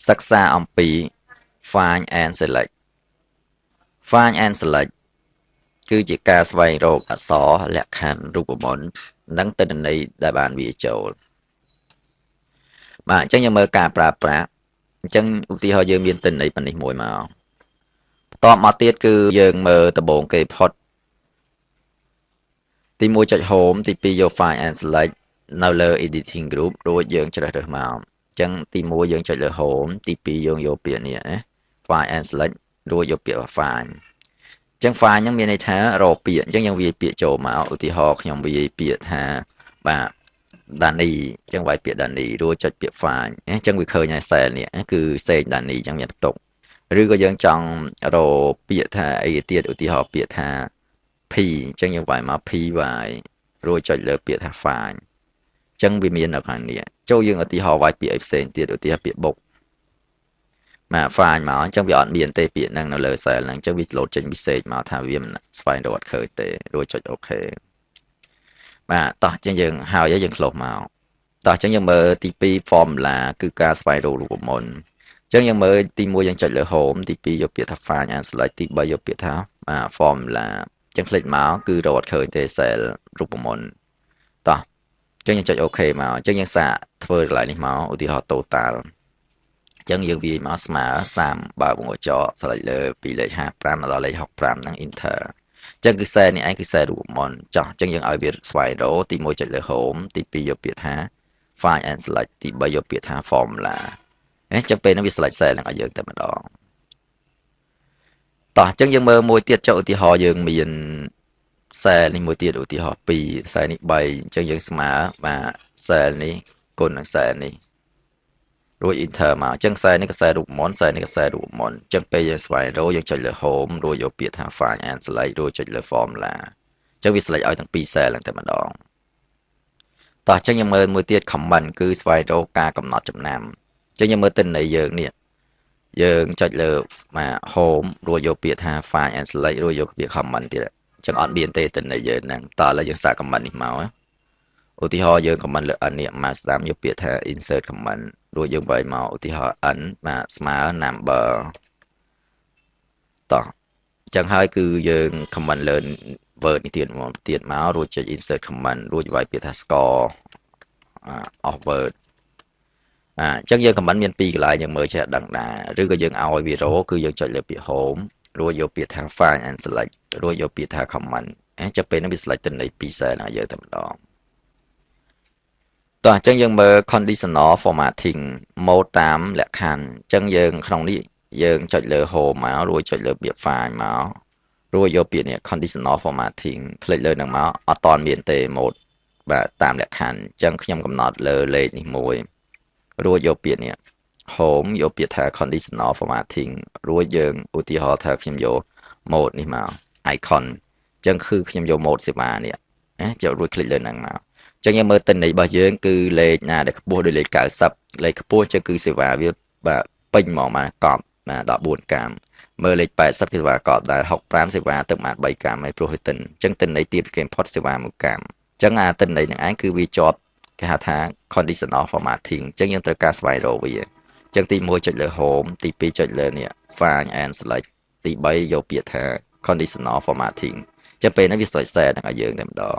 សិក្សាអំពី find and select find and select គឺជាការស្វែងរកអក្សរលក្ខខណ្ឌរូបមន្តនិងទិន្នន័យដែលបានវាចូលបាទអញ្ចឹងយើងមើលការប្រើប្រាស់អញ្ចឹងឧទាហរណ៍យើងមានទិន្នន័យប៉ុណ្នេះមួយមកបន្ទាប់មកទៀតគឺយើងមើលដំបូងគេផុតទី1ចុច home ទី2យក find and select នៅលើ editing group រួចយើងជ្រើសរើសមកអញ្ចឹងទី1យើងចុចលើ home ទី2យើងយកពាក្យនេះណា find and select រួចយកពាក្យ find អញ្ចឹង find ហ្នឹងមានន័យថារកពាក្យអញ្ចឹងយើងវាយពាក្យចូលមកឧទាហរណ៍ខ្ញុំវាយពាក្យថាបាទដានីអញ្ចឹងវាយពាក្យដានីរួចចុចពាក្យ find អញ្ចឹងវាឃើញហើយ cell នេះគឺសេកដានីអញ្ចឹងមានបន្ទុកឬក៏យើងចង់រកពាក្យថាអីទៀតឧទាហរណ៍ពាក្យថា P អញ្ចឹងយើងវាយមក P វាយរួចចុចលើពាក្យថា find អញ្ចឹងវាមាននៅខាងនេះចូលយើងឧទាហរណ៍វាយពាក្យអីផ្សេងទៀតឧទាហរណ៍ពាក្យ book មក find មកអញ្ចឹងវាអត់មានទេពាក្យហ្នឹងនៅលើ cell ហ្នឹងអញ្ចឹងវា load ចេញ message មកថាវាមិនស្វែងរកអត់ឃើញទេរួចចុច OK បាទតោះអញ្ចឹងយើងហើយយើង close មកតោះអញ្ចឹងយើងមើលទី2 formula គឺការស្វែងរករូបមន្តអញ្ចឹងយើងមើលទី1យើងចុចលើ home ទី2យកពាក្យថា find and select ទី3យកពាក្យថា formula អញ្ចឹងคลิกមកគឺរកអត់ឃើញទេ cell រូបមន្តតោះអញ្ចឹងយើងចុច OK មកអញ្ចឹងយើងសាកធ្វើកន្លែងនេះមកឧទាហរណ៍ total អញ្ចឹងយើងវាយមកស្មើ30បើវងកញ្ចក់ស្លេចលើពីលេខ55ដល់លេខ65ហ្នឹង enter អញ្ចឹងគឺខ្សែនេះឯងគឺខ្សែរូបមន្តចោះអញ្ចឹងយើងឲ្យវាស្វែងរកទី1ចុចលើ home ទី2យកពាក្យថា find and select ទី3យកពាក្យថា formula អញ្ចឹងពេលហ្នឹងវា select cell ហ្នឹងឲ្យយើងតែម្ដងតោះអញ្ចឹងយើងមើលមួយទៀតចុះឧទាហរណ៍យើងមានខ្សែនេះមួយទៀតឧទាហរណ៍2ខ្សែនេះ3អញ្ចឹងយើងស្មើបាទខ្សែនេះគុណនឹងខ្សែនេះរួច enter មកអញ្ចឹងខ្សែនេះខ្សែរូបមន្តខ្សែនេះខ្សែរូបមន្តអញ្ចឹងពេលយើងស្វែងរកយើងចុចលើ home រួចយកពាក្យថា find and select រួចចុចលើ formula អញ្ចឹងវា select ឲ្យទាំងពីរ cell ហ្នឹងតែម្ដងតោះអញ្ចឹងយើងមើលមួយទៀត comment គឺស្វែងរកការកំណត់ចំណាំអញ្ចឹងយើងមើលទិន្នន័យយើងនេះយើងចុចលើមក home រួចយកពាក្យថា find and select រួចយកពាក្យ comment ទៀតអញ្ចឹងអត់មានទេទិន្នន័យយើងហ្នឹងតើឥឡូវយើងសាក comment នេះមកឧទាហរណ៍យើង comment លើ n នេះមកស្ដាំយកពាក្យថា insert comment រួចយើងវាយមកឧទាហរណ៍ n បាទស្មើ number តោះអញ្ចឹងហើយគឺយើង comment លើ word នេះទៀតមករួចចុច insert comment រួចវាយពាក្យថា score of word អញ្ចឹងយើង comment មាន2កន្លែងយើងមើលចេះដឹងដែរឬក៏យើងឲ្យវារកគឺយើងចុចលើពាក្យ home រួចយកពាក្យថា find and select រួចយកពាក្យថា comment អញ្ចឹងពេលហ្នឹងវា select ទិន្នន័យ2 cell ឲ្យយើងតែម្ដងតោះអញ្ចឹងយើងមើល conditional formatting mode តាមលក្ខខណ្ឌអញ្ចឹងយើងក្នុងនេះយើងចុចលើ home មករួចចុចលើពាក្យ find មករួចយកពាក្យនេះ conditional formatting คลิกលើនឹងមកអត់តាន់មានទេ mode បាទតាមលក្ខខណ្ឌអញ្ចឹងខ្ញុំកំណត់លើលេខនេះមួយរួចយកពាក្យនេះ home យកពាក្យថា conditional formatting រួចយើងឧទាហរណ៍ថាខ្ញុំយក mode នេះមក icon អញ្ចឹងគឺខ្ញុំយក mode សេវានេះចុចរួចคลิกលើនឹងមកអញ្ចឹងយើងមើលទិន្នន័យរបស់យើងគឺលេខណាដែលខ្ពស់ដូចលេខ90លេខខ្ពស់អញ្ចឹងគឺសេវាវាបាទពេញហ្មងមកកប់14កាមមើលលេខ80គឺសេវាកប់ដែរ65សេវាទឹកបាន3កាមហើយព្រោះវាទិនអញ្ចឹងទិន្នន័យទៀតគេ import សេវា1កាមអញ្ចឹងអាទិន្នន័យនឹងឯងគឺវាជាប់គេហៅថា conditional formatting អញ្ចឹងយើងត្រូវការស្វែងរកវាអញ្ចឹងទី1ចុចលើ home ទី2ចុចលើនេះ find and select ទី3យកពាក្យថា conditional formatting អញ្ចឹងពេលនេះវា select set នឹងឲ្យយើងតែម្ដង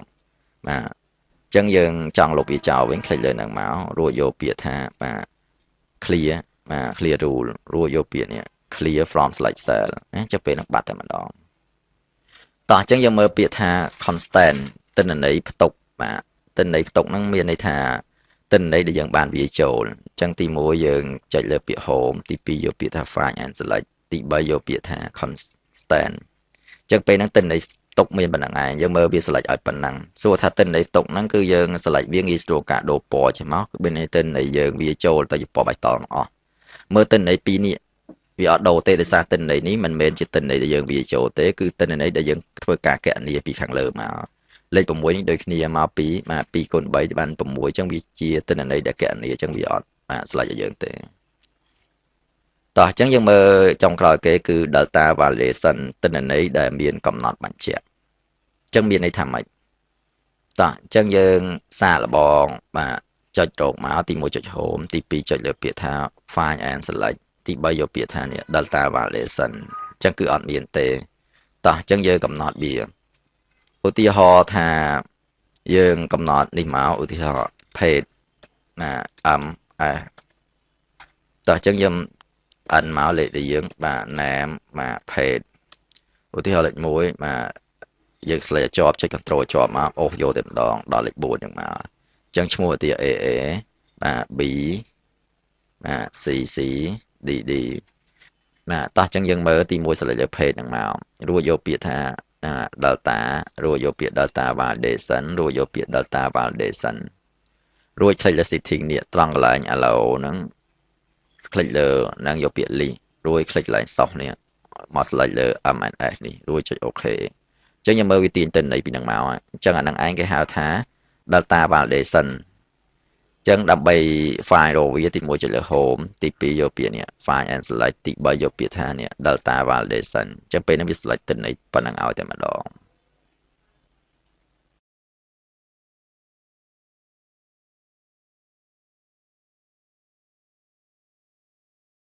បាទអញ្ចឹងយើងចង់លុបវាចោលវិញคลิกលើនឹងមករួចយកពាក្យថាបាទ clear បាទ clear rule រួចយកពាក្យនេះ clear from select cell ណាចុះពេលនឹងបាត់តែម្ដងតោះអញ្ចឹងយើងមើលពាក្យថា constant ទិន្នន័យផ្ទុកបាទទិន្នន័យផ្ទុកហ្នឹងមានន័យថាទិន្នន័យដែលយើងបានវាចូលអញ្ចឹងទី1យើងចុចលើពាក្យ home ទី2យកពាក្យថា find and select ទី3យកពាក្យថា constant អញ្ចឹងពេលហ្នឹងទិន្នន័យទុកមានប៉ុណ្ណឹងឯងយើងមើលវា select ឲ្យប៉ុណ្ណឹងសួរថាទិន្នន័យទុកហ្នឹងគឺយើង select វាងាយស្រួលការដូរពណ៌ចេញមកគឺមានន័យទិន្នន័យយើងវាចូលទៅជាពណ៌បៃតងអស់មើលទិន្នន័យពីរនេះវាអត់ដូរទេដោយសារទិន្នន័យនេះមិនមែនជាទិន្នន័យដែលយើងវាចូលទេគឺទិន្នន័យដែលយើងធ្វើការកណនាពីខាងលើមកលេខ6នេះដូចគ្នាមកពី2គុណ3បាន6អញ្ចឹងវាជាទិន្នន័យដែលកណនាអញ្ចឹងវាអត់select ឲ្យយើងទេតោះអញ្ចឹងយើងមើលចុងក្រោយគេគឺ delta validation ទិន្នន័យដែលមានកំណត់បញ្ជាក់អញ្ចឹងមានន័យថាម៉េចតោះអញ្ចឹងយើងសាកល្បងបាទ ចុចរកមកទី1ចុច home ទី2ចុចលើពាក្យថា find and select ទី3យកពាក្យថានេះ data validation អញ្ចឹងគឺអត់មានទេតោះអញ្ចឹងយើងកំណត់វាឧទាហរណ៍ថាយើងកំណត់នេះមកឧទាហរណ៍ page ណា m s តោះអញ្ចឹងយើងអានមកលេខដែលយើងបាទ name បាទ page ឧទាហរណ៍លេខ1បាទយើង select ជាប់ចុច control ជាប់មកអូសយកតែម្ដងដល់លេខ4ហ្នឹងមកអញ្ចឹងឈ្មោះឧទាហរណ៍ AA បាទ B បាទ C D បាទតោះអញ្ចឹងយើងមើលទី1 select លើ page ហ្នឹងមករួចយកពាក្យថា data រួចយកពាក្យ data validation រួចយកពាក្យ data validation រួច click លើ setting នេះត្រង់កន្លែង allow ហ្នឹង click លើនឹងយកពាក្យ list រួច click កន្លែង source នេះមក select លើ MNS នេះរួចចុច OK អញ្ចឹងយើងមើលវាទាញទិន្នន័យពីនឹងមកអញ្ចឹងអានឹងឯងគេហៅថា data validation អញ្ចឹងដើម្បី file រកវាទី1ចុចលើ home ទី2យកពាក្យនេះ find and select ទី3យកពាក្យថានេះ data validation អញ្ចឹងពេលនេះវា select ទិន្នន័យប៉ុណ្ណឹងឲ្យតែម្ដង